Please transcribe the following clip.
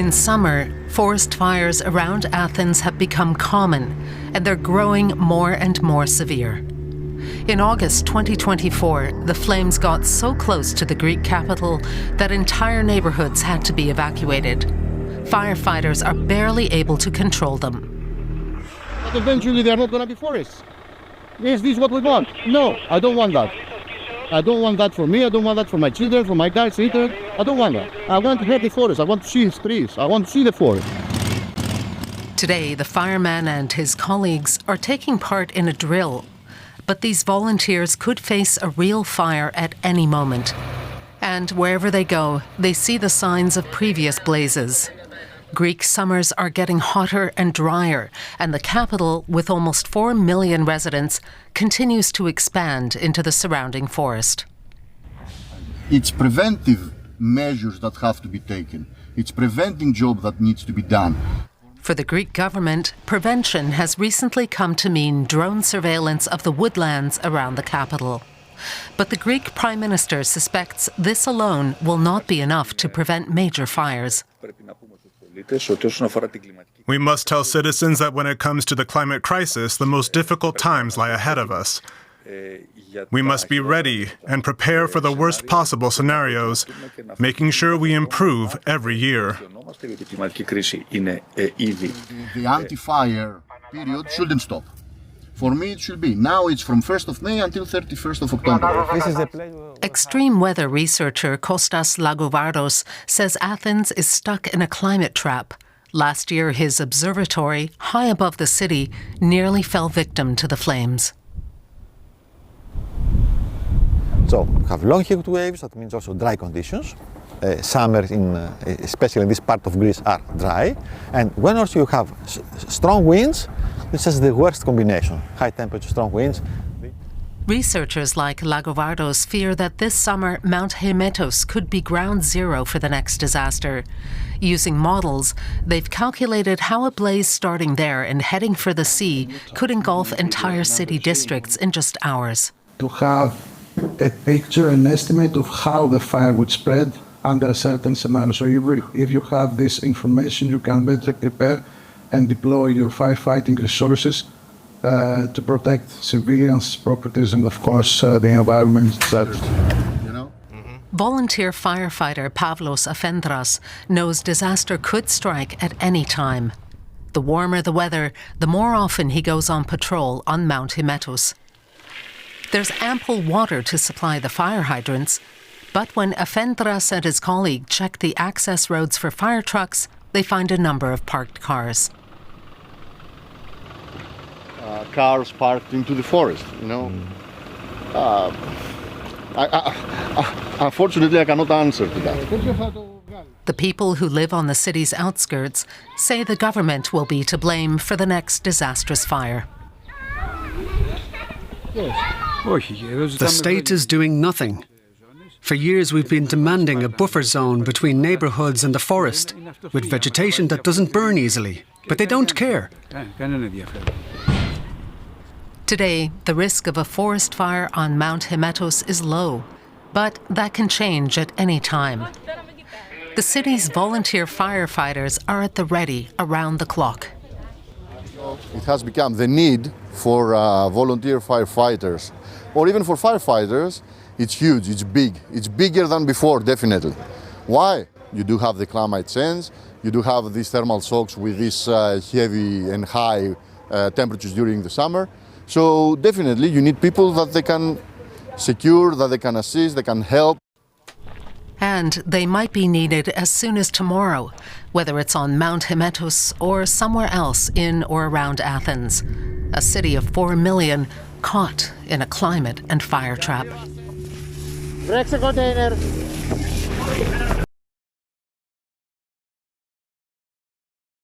In summer, forest fires around Athens have become common, and they're growing more and more severe. In August 2024, the flames got so close to the Greek capital that entire neighborhoods had to be evacuated. Firefighters are barely able to control them. But eventually they are not going to be forests. Is this what we want? No, I don't want that. I don't want that for me, I don't want that for my children, for my guys later. I don't want that. I want to have the forest, I want to see the trees, I want to see the forest. Today, the fireman and his colleagues are taking part in a drill. But these volunteers could face a real fire at any moment. And wherever they go, they see the signs of previous blazes. Greek summers are getting hotter and drier, and the capital, with almost 4 million residents, continues to expand into the surrounding forest. It's preventive measures that have to be taken. It's preventing job that needs to be done. For the Greek government, prevention has recently come to mean drone surveillance of the woodlands around the capital. But the Greek Prime Minister suspects this alone will not be enough to prevent major fires. We must tell citizens that when it comes to the climate crisis, the most difficult times lie ahead of us. We must be ready and prepare for the worst possible scenarios, making sure we improve every year. The anti-fire period shouldn't stop. For me, it should be. Now it's from 1st of May until 31st of October. Extreme weather researcher Kostas Lagovardos says Athens is stuck in a climate trap. Last year, his observatory, high above the city, nearly fell victim to the flames. So, we have long heat waves, that means also dry conditions. Summer, especially in this part of Greece, are dry. And when also you have strong winds, this is the worst combination. High temperature, strong winds. Researchers like Lagovardos fear that this summer Mount Hymettus could be ground zero for the next disaster. Using models, they've calculated how a blaze starting there and heading for the sea could engulf entire city districts in just hours. To have a picture, an estimate of how the fire would spread under a certain scenario. So if you have this information, you can better prepare and deploy your firefighting resources to protect civilians' properties and, of course, the environment, etc. Volunteer firefighter Pavlos Afendras knows disaster could strike at any time. The warmer the weather, the more often he goes on patrol on Mount Hymettus. There's ample water to supply the fire hydrants, but when Afendras and his colleague check the access roads for fire trucks, they find a number of parked cars. Cars parked into the forest, Unfortunately, I cannot answer to that. The people who live on the city's outskirts say the government will be to blame for the next disastrous fire. The state is doing nothing. For years we've been demanding a buffer zone between neighbourhoods and the forest, with vegetation that doesn't burn easily, but they don't care. Today, the risk of a forest fire on Mount Hymettus is low, but that can change at any time. The city's volunteer firefighters are at the ready around the clock. It has become the need for volunteer firefighters, or even for firefighters. It's huge, it's big. It's bigger than before, definitely. Why? You do have the climate change, you do have these thermal shocks with these heavy and high temperatures during the summer. So definitely you need people that they can secure, that they can assist, they can help. And they might be needed as soon as tomorrow, whether it's on Mount Hymettus or somewhere else in or around Athens, a city of 4 million caught in a climate and fire trap. Break the container.